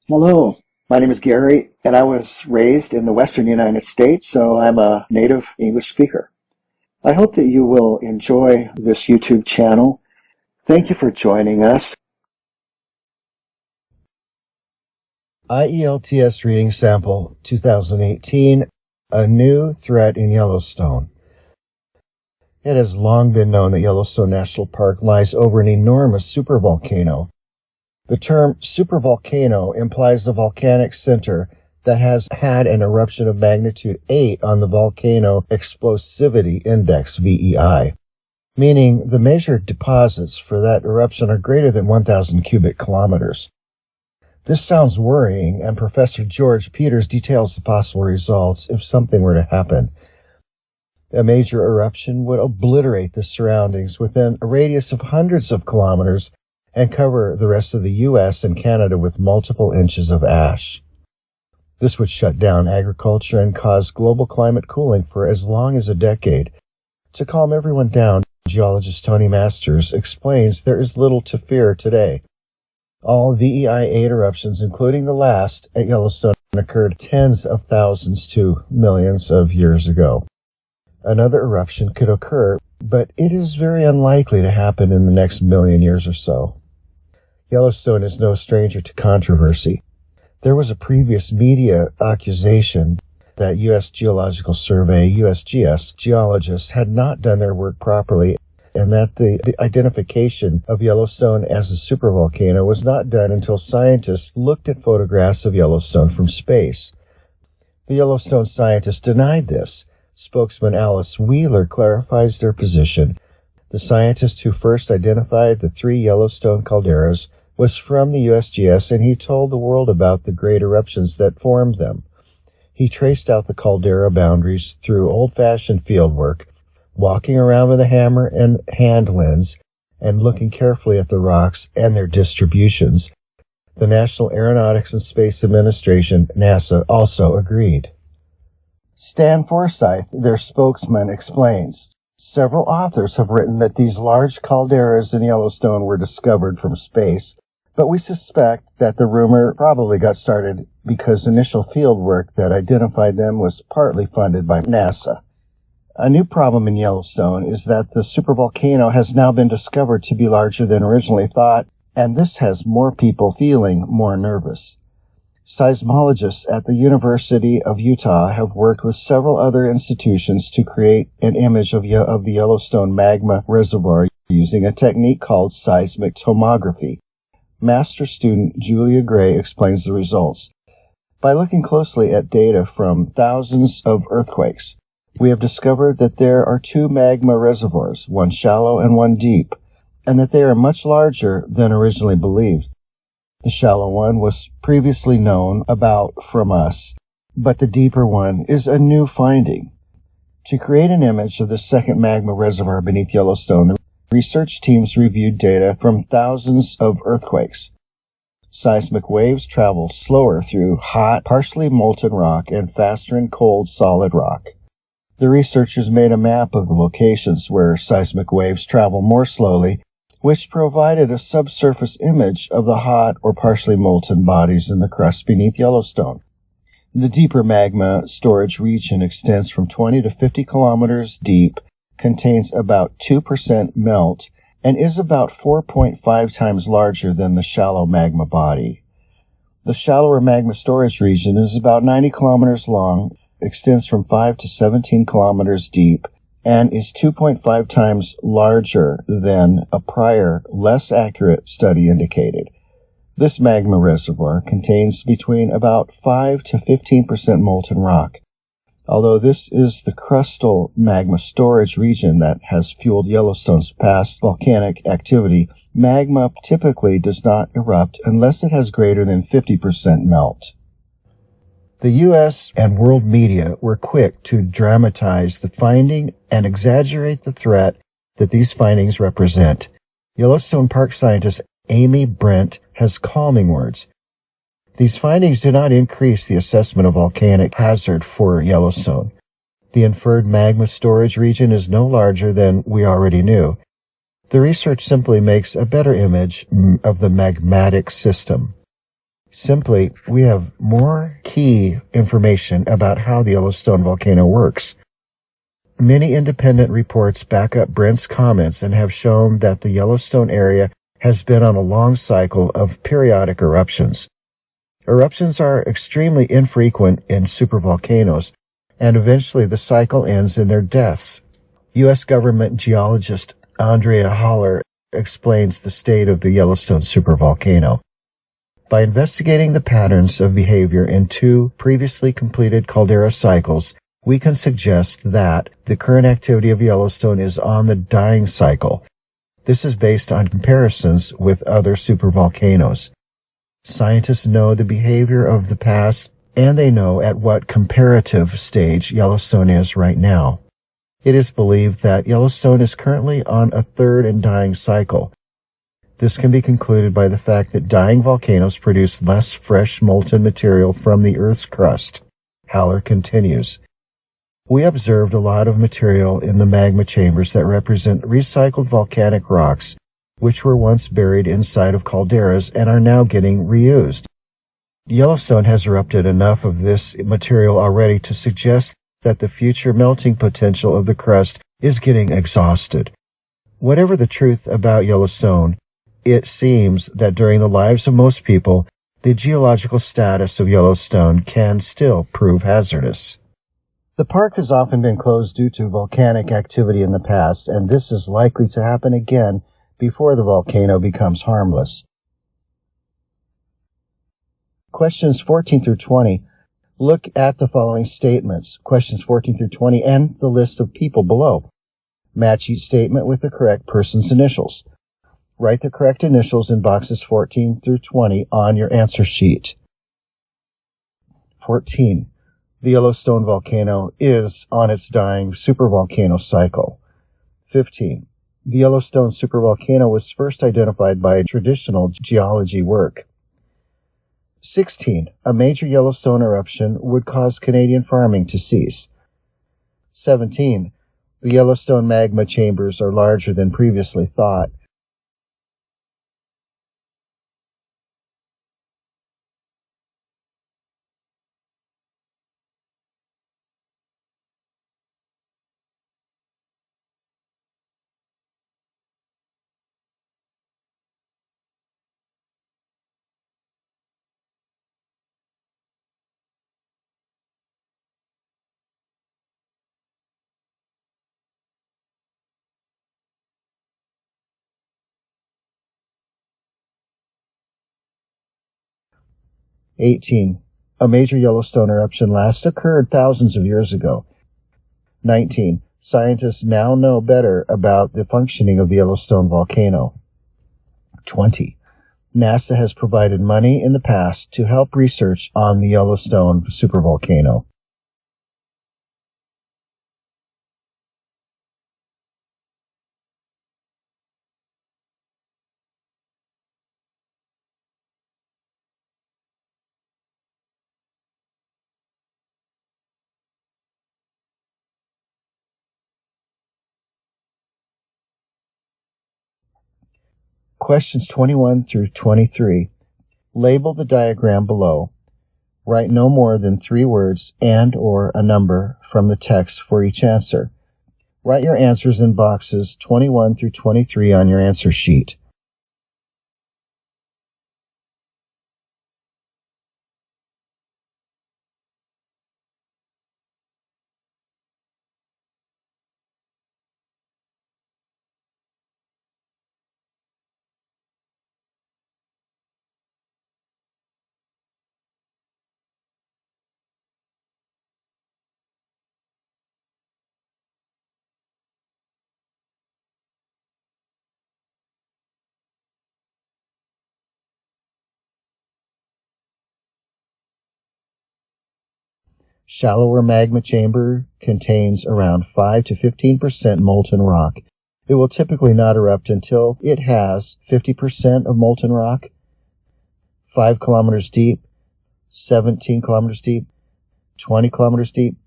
Hello, my name is Gary, and I was raised in the Western United States, so I'm a native English speaker. I hope that you will enjoy this YouTube channel. Thank you for joining us. IELTS Reading Sample 2018, A New Threat in Yellowstone. It has long been known that Yellowstone National Park lies over an enormous supervolcano. The term supervolcano implies the volcanic center that has had an eruption of magnitude 8 on the Volcano Explosivity Index, VEI, meaning the measured deposits for that eruption are greater than 1,000 cubic kilometers. This sounds worrying, and Professor George Peters details the possible results if something were to happen. A major eruption would obliterate the surroundings within a radius of hundreds of kilometers and cover the rest of the U.S. and Canada with multiple inches of ash. This would shut down agriculture and cause global climate cooling for as long as a decade. To calm everyone down, geologist Tony Masters explains there is little to fear today. All VEI-8 eruptions, including the last at Yellowstone, occurred tens of thousands to millions of years ago. Another eruption could occur, but it is very unlikely to happen in the next million years or so. Yellowstone is no stranger to controversy. There was a previous media accusation that U.S. Geological Survey, USGS, geologists had not done their work properly, and that the identification of Yellowstone as a supervolcano was not done until scientists looked at photographs of Yellowstone from space. The Yellowstone scientists denied this. Spokesman Alice Wheeler clarifies their position. The scientist who first identified the 3 Yellowstone calderas was from the USGS, and he told the world about the great eruptions that formed them. He traced out the caldera boundaries through old-fashioned fieldwork, walking around with a hammer and hand lens, and looking carefully at the rocks and their distributions. The National Aeronautics and Space Administration, NASA, also agreed. Stan Forsyth, their spokesman, explains, several authors have written that these large calderas in Yellowstone were discovered from space, but we suspect that the rumor probably got started because initial field work that identified them was partly funded by NASA. A new problem in Yellowstone is that the supervolcano has now been discovered to be larger than originally thought, and this has more people feeling more nervous. Seismologists at the University of Utah have worked with several other institutions to create an image of the Yellowstone magma reservoir using a technique called seismic tomography. Master student Julia Gray explains the results. By looking closely at data from thousands of earthquakes, we have discovered that there are 2 magma reservoirs, one shallow and one deep, and that they are much larger than originally believed. The shallow one was previously known about from us, but the deeper one is a new finding. To create an image of the second magma reservoir beneath Yellowstone, the research teams reviewed data from thousands of earthquakes. Seismic waves travel slower through hot, partially molten rock and faster in cold, solid rock. The researchers made a map of the locations where seismic waves travel more slowly, which provided a subsurface image of the hot or partially molten bodies in the crust beneath Yellowstone. The deeper magma storage region extends from 20 to 50 kilometers deep, contains about 2% melt, and is about 4.5 times larger than the shallow magma body. The shallower magma storage region is about 90 kilometers long, extends from 5 to 17 kilometers deep, and is 2.5 times larger than a prior, less accurate study indicated. This magma reservoir contains between about 5 to 15% molten rock. Although this is the crustal magma storage region that has fueled Yellowstone's past volcanic activity, magma typically does not erupt unless it has greater than 50% melt. The U.S. and world media were quick to dramatize the finding and exaggerate the threat that these findings represent. Yellowstone Park scientist Amy Brent has calming words. These findings did not increase the assessment of volcanic hazard for Yellowstone. The inferred magma storage region is no larger than we already knew. The research simply makes a better image of the magmatic system. Simply, we have more key information about how the Yellowstone volcano works. Many independent reports back up Brent's comments and have shown that the Yellowstone area has been on a long cycle of periodic eruptions. Eruptions are extremely infrequent in supervolcanoes, and eventually the cycle ends in their deaths. U.S. government geologist Andrea Haller explains the state of the Yellowstone supervolcano. By investigating the patterns of behavior in two previously completed caldera cycles, we can suggest that the current activity of Yellowstone is on the dying cycle. This is based on comparisons with other supervolcanoes. Scientists know the behavior of the past, and they know at what comparative stage Yellowstone is right now. It is believed that Yellowstone is currently on a third and dying cycle. This can be concluded by the fact that dying volcanoes produce less fresh molten material from the Earth's crust. Haller continues. We observed a lot of material in the magma chambers that represent recycled volcanic rocks, which were once buried inside of calderas and are now getting reused. Yellowstone has erupted enough of this material already to suggest that the future melting potential of the crust is getting exhausted. Whatever the truth about Yellowstone, it seems that during the lives of most people, the geological status of Yellowstone can still prove hazardous. The park has often been closed due to volcanic activity in the past, and this is likely to happen again before the volcano becomes harmless. Questions 14 through 20. Look at the following statements, questions 14 through 20, and the list of people below. Match each statement with the correct person's initials. Write the correct initials in boxes 14 through 20 on your answer sheet. 14. The Yellowstone volcano is on its dying supervolcano cycle. 15. The Yellowstone supervolcano was first identified by traditional geology work. 16. A major Yellowstone eruption would cause Canadian farming to cease. 17. The Yellowstone magma chambers are larger than previously thought. 18. A major Yellowstone eruption last occurred thousands of years ago. 19. Scientists now know better about the functioning of the Yellowstone volcano. 20. NASA has provided money in the past to help research on the Yellowstone supervolcano. Questions 21 through 23. Label the diagram below. Write no more than 3 words and or a number from the text for each answer. Write your answers in boxes 21 through 23 on your answer sheet. Shallower magma chamber contains around 5 to 15% molten rock. It will typically not erupt until it has 50% of molten rock, 5 kilometers deep, 17 kilometers deep, 20 kilometers deep,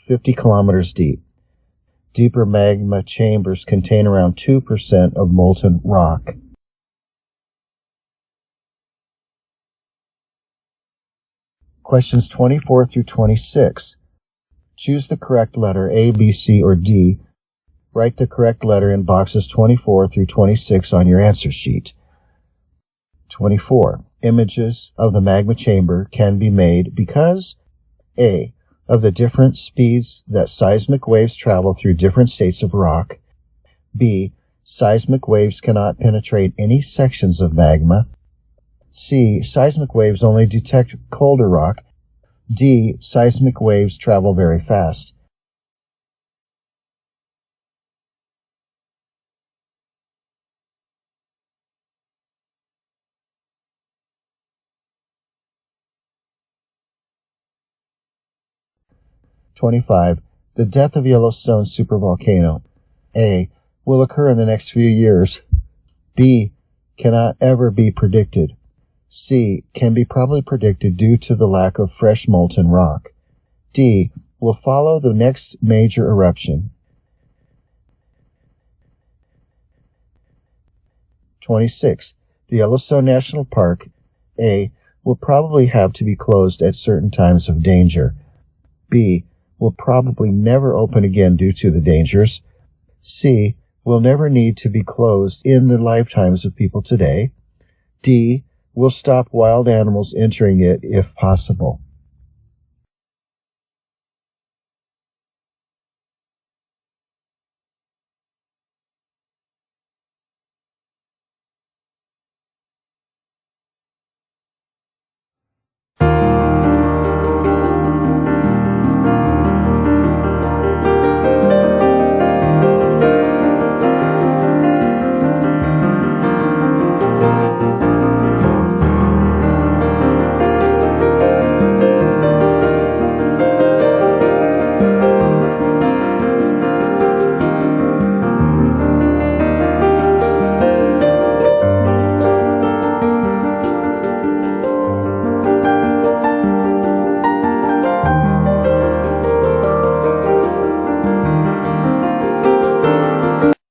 50 kilometers deep. Deeper magma chambers contain around 2% of molten rock. Questions 24 through 26. Choose the correct letter A, B, C, or D. Write the correct letter in boxes 24 through 26 on your answer sheet. 24. Images of the magma chamber can be made because A. Of the different speeds that seismic waves travel through different states of rock. B. Seismic waves cannot penetrate any sections of magma. C. Seismic waves only detect colder rock. D. Seismic waves travel very fast. '25. The death of Yellowstone supervolcano. A. Will occur in the next few years. B. Cannot ever be predicted. C. Can be probably predicted due to the lack of fresh molten rock. D. Will follow the next major eruption. 26. The Yellowstone National Park, A. Will probably have to be closed at certain times of danger. B. Will probably never open again due to the dangers. C. Will never need to be closed in the lifetimes of people today. D. Will stop wild animals entering it if possible.